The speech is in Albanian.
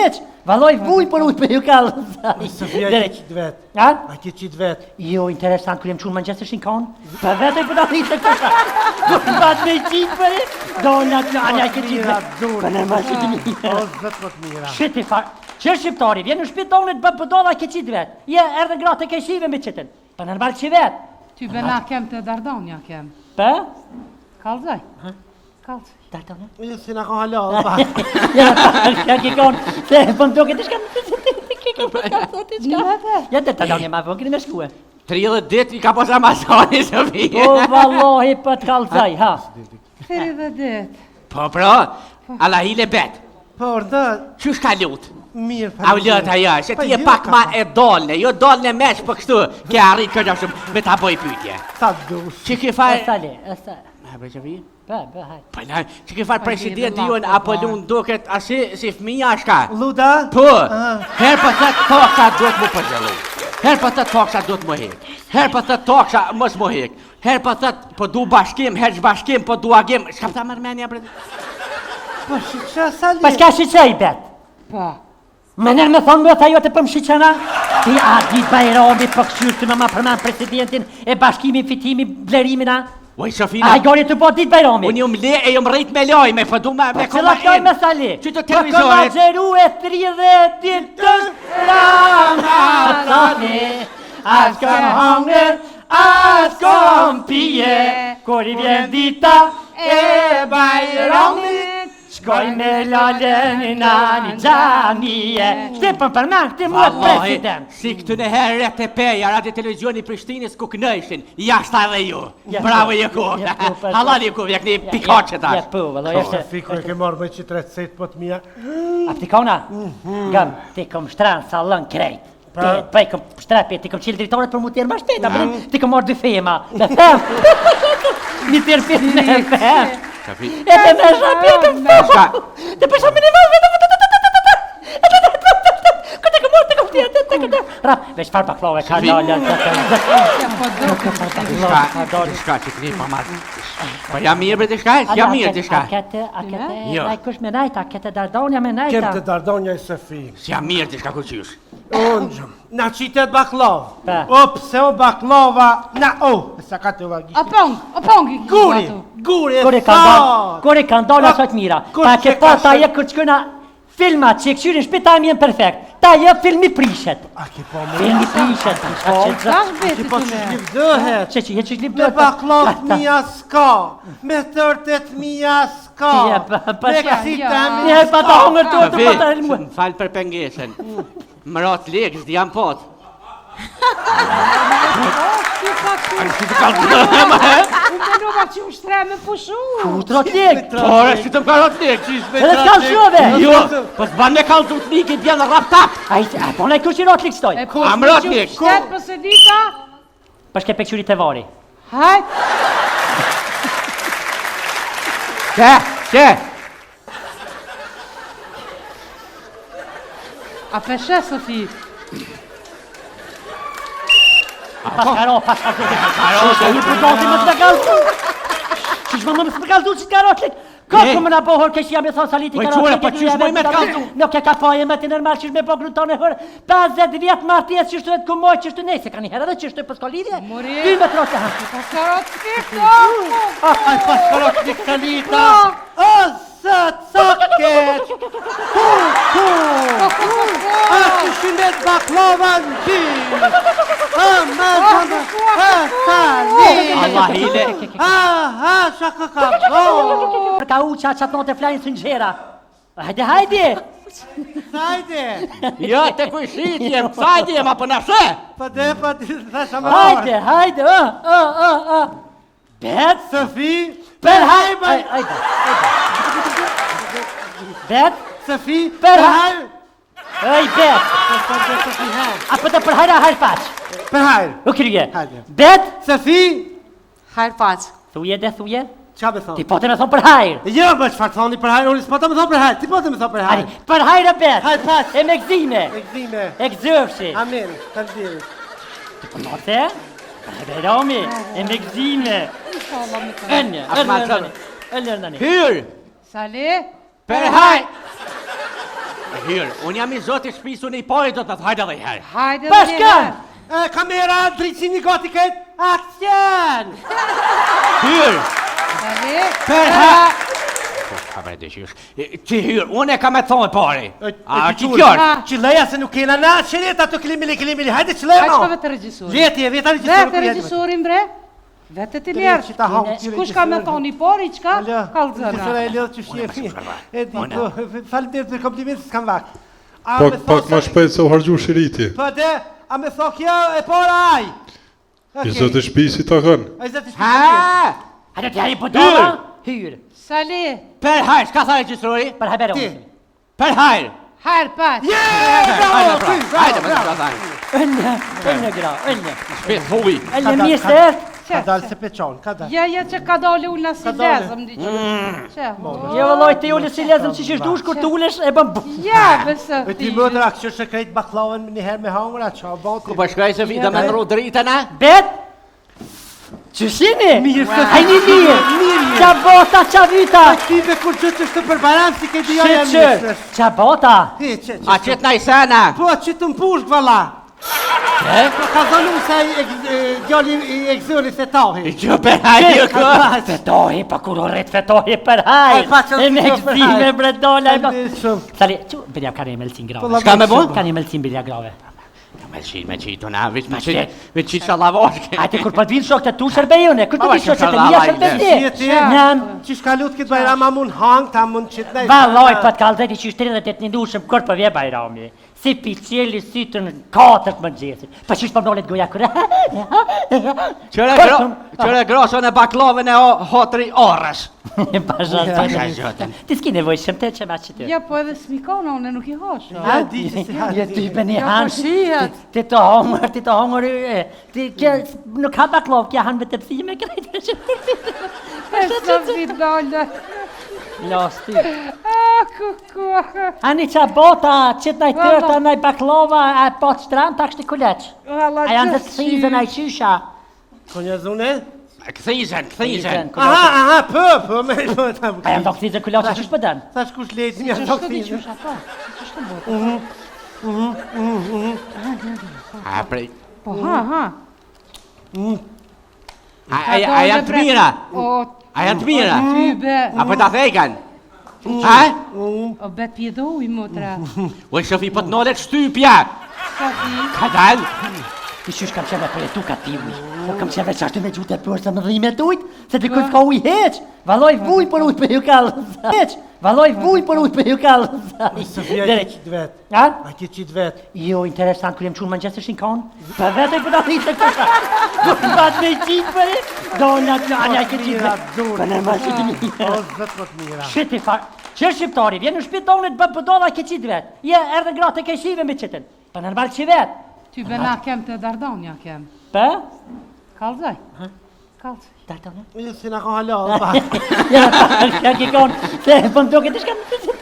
hiç. Valloj vuj për ujë për ju kallë. Sofia ke qitë vetë. Ha? A ke qitë vetë. Jo, interesant, kërë jem qunë Manchester Shinkon. Për vete për da rritë kësha. Do të bat me qitë për e. Do në të anja ke qitë vetë. Për në ma qitë mira. O, zëtë më të mira. Shiti farë. Qërë shqiptari, vjen në shpit donet për dola ke qitë vetë. Je, erdhe gratë e ke shive me qitën. Për në nërbalë që vetë. Ty bëna kem të Dardonja kem. Për? Kalzaj. Kalzaj. Dardonja? Jo, si nga ka halal, pa. Ja ke konë, se për më doke të shka. Ja të Dardonja ma vënë, këni me shkue. 30 dit I ka pas Amazoni, Sofia. O, vallohi për të kalzaj, ha. 30 dit. Po, pra, alla hile bet. Por, da, Qysh ka lut? mirë, pa. A u lët ajo, se ti e pak ma e dolne, jo dolne mesh për kështu, ke arrit këtë shumë me ta boj pytje. Sa dush. Që ke far... Estale, estale. Ha, bre që vi? Bë, hajde. Po, na, që ke far presidenti jonë apo lun duket asi si fëmija shka? Luda? Po, her për thët toksha duhet mu përgjëllu. Her për thët toksha duhet mu hek. Her për thët toksha mos mu hek. Her për thët po du bashkim, her zbashkim, po du agim. Shka pëta mërmenja, bre? Po, shikësha sali. Pa shka shiqej, bet. Po. Me nërë me thonë më të ajo të për më shiqena? Ti a di Bajrami për këshyrë të me ma përmen presidentin e bashkimi, fitimi, blerimin, a? Oj, Sofina. A i gori të po dit Bajrami? Unë jum le e jum rrit me lojme, po du me Që koma la kloj me sali? Që të Po këma televizorit. gjeru e 30 ditës Ramazani As kom hongër, as kom pije Kur i vjen dita e Bajramit Shkoj me lalen në një gjamije Shtipën për me, ti mu e president Si këtë në herët e peja, radio televizioni Prishtinës ku kënëshin, jashta edhe ju. Ja, Bravo ja, Jeku. ja, ja, Halal Jeku, jakni pikache Ja, tash. po, vëlloj, Po, është Fiku e ke marrë me qitë recet po të mija. A ti kona? Gëm, ti kom shtranë sa lën krejt. Pa i kom shtrepi, ti kom qilë dritoret për mu tjerë ma shpeta, ti kom marrë dy fema. Dhe fem. Një tjerë fem me fem. E dhe me shapi e kom fem. Dhe për shumë një vazhme. Këtë kom marrë, të kom tjerë, të këtë. Rap, veç farë baklove ka dalja. Shka që këni pa marrë. Po jam mirë bre të shka, jam mirë të shka. A kete, Jo. naj kush me najta, a kete Dardonja me najta. Kem të Dardonja i Sofi. Jam mirë të shka ku qysh. Unë, na qitet baklov. Pa. O, pse o baklova, na, sa ka të vagishti. Opong, Guri, guri e Kore kanë dalë asot mira. Kur Pa që ke ka pa ta shë- je kërçkëna filmat që e këshyrin shpita e mjen perfekt. Ta je filmi prishet. A ke po më? Filmi prishet. Kash beti Po të që me. shlip dëhet. Që je që shlip Me baklov mija s'ka, me tërtet mija s'ka, Ja, pa me shka. kësitemi Një pa ta hongër të Sofi, pa ta helmuë. më falë për pengeshen. Më ratë lekë, s'di jam pot. Unë Unë nova që u shtre me pushu. Trot lik. Ore, që të më ka ratë lekë, qishme. Edhe s'kan shuve. Jo, po s'ban me kalë të liki, bjellë rap tap. A po ne kush i rot lik stoj. A më ratë lekë. Shtet për se dita. Pashke pekëshurit e vari. Hajt. Që? A peshe, Sofi. Paskaro. Një përdojti më të me kalzu. Qish më më të me kalzu që t'ka rot lik. Këtë më në bohër kështë jam e thonë saliti Oj, ka qure, rot po qysh moj me t'kalzu? Nuk e ka poje me t'i nërmal qish me po gruton e hërë 50 vjetë martjes qishtu e t'kumoj qishtu nej se ka një herë dhe qishtu e pësko lidhje. Mori. 2 me trotë e hanë. Paskarot fikto. Aj, paskarot një kalita. O, sët, soket. A, që shimet baklova në ty. A, me zëndë, a, sali. Allah hile. A, shaka ka bo. Për ka u qa qatë note flajnë së njëra. Hajde. Sajde. Jo, të kushitjem, sajtjem, apo në shë? Pa dhe, thasha më rarë. Hajde. Bet. Sofi, Per hajba. Hajde. Bet. Sofi, Per hajr. Ej, bet. Apo të përhajra hajrë faq. Per hajr. U krye. Hajde. Bet. Sofi, Hajt pac. Thuje dhe thuje. qa me Ti thonë? po të me thonë për hajrë. Jo, më qëfar thoni për hajr, unë s'po të me thonë për hajr, ti po të me thonë për Ari, hajr. për hajrë bet. Hajrë pas. E me gzime. E këzime. E gzëfshi. Amin, të ndiri. Ti po note? Beromi. E me gzime. Ëllë nani. Hyrë, Sali. për haj. Hyrë, unë jam I zoti shpisë, unë I pari do të hajde dhe I herë. Hajde Bashkan! Kamera, drejtësimi gati këtë. Aksion! Hyrë! Sali. Per ha! Ka me dëshirë. Ti hyrë, unë e ka me thonë pari. A, që kjërë? Që leja se nuk kena na, qëret ato kilimili. Hajde që leja Hajde no. shko vetë regjisuri. Veti, veta Vetë regjisorin bre. Vete ti ljerë. Kush ka me thoni pori, qka? Kalzëna. Gjësora e lëdhë që shjefi. E di, falë dhe për kompliment s'kam vakt. Pak ma shpejt se u hargju shiriti. Po dhe, a me tho kjo e pora aj. I zotë shpisi ta kanë. A I zotë shpisi. Ha! Hajde të jari po dola? Hyrë. Sali. Per hajrë, s'ka tha regjistori? Për hajbere Ti. unë. Per hajrë! Hajrë pat. Hajde, pra, hajde, më të thajrë. Ëllë gra, ëllë. Shpet, thuj. Ëllë mirë se është. Ka dalë se peqon, ka dalë. Ja që ka dole ullë si dole. lezëm, di që. Që? Jo vëlloj ti ullë si lezëm që që shdush kur t'ullesh e bëm buf. Ja, besë E ti mëdra, kështë që krejt baklavën njëherë me hangra, që a Ku bati. për shkaj se vida me nru dritën, a? Bet? Që shini? Mirë se- Hajni mirë. Mirë. Qa bota, qa vita. Ti dhe kur që të shtë për baran, si ke dhja jam Që mirës. qa bota. A qëtë na I sena? Po, që të mpushk, valla. Po, ka dhonu se gjalli I egzëri se tahi. Që per hajrë, jo kë? Fetohi, pa kur o rrit fetohi për hajr. Ai, pa që E me s'ka për këzime hajr. bre dola. Shumë. Sali, që bilja ka një melcin grave. Po, Shka me bo? Ka një melcin bilja grave. Me qitë, na, veç me qitë shalavoshke. Ajte kur për t'vinë shok të tu shërbejune, kur për t'vinë shok të mija Si e shërbejti. ti? Njëm, Që shka lutë këtë bajram, a mund hang, ta mund qitë nej. valoj për t'kallëzeti që 38 një dushëm kur për vje bajrami. Si piqeli sytën 4 më gjesit. Pa që shpërnolet goja kërë. Qëre grosën e baklovën e hotri orës. Pasha Pasha zotën. Ti s'ki nevoj shëmte që ma që ty. Ja, po edhe smikona, unë nuk I hosho. Ja, di që si hanë. Je ty për një Ja, hanë. po shihet. Ti të hongër, ti kje nuk ha baklov, kja hanë vetë pëthime krejtë që përfitë. E së vit dollë. Los ty. Kuku. Ani qa bota, qëtë naj tërta, naj baklova, a po të shtran, tak shti kulleq. A janë të thizën, a I qysha. Konja zune? Këthizën. Aha, po, me po ta A janë të thizën kulleq, që shpë dënë? Thash kush lejtë një ato këthizë. A prej. Po, ha. A janë të mira? O, A janë të mira? ty be. Apo ta thejkan? Ha? O, be t'pjedo I motra. U e shofi po të nollet shtypja. Sa ti? Ka dal? Ti qysh kam qeve për e tu ka ti uj. Po kam qeve qashtu me gjute për se më dhime të ujt, se ti kujt ka uj heq. Valoj vuj për ujt për ju kallë. Heq, valoj vuj për ujt për ju kallë. Sofia, ki qitë vetë. Ja? A ki qitë vetë. Jo, interesant, kur jem qunë Manchester Shinkon, për vetë e për da thite kësha. Kur bat me qitë për e, do në të anja ke qitë vetë. Për në ma qitë O, mira. zëtë më të mira. Shiti farë, që shqiptari, vjen në shpit donit bë për dola ke qitë vetë. Je, erdhe gratë e ke shive me qitën. Për normal që vetë. Ty be na kem të Dardonja kem. Për? Kalzaj. Kalzaj. Dartone? Jo, si na ka halal, ba. Ja, ki konë, se për më doke të shkanë.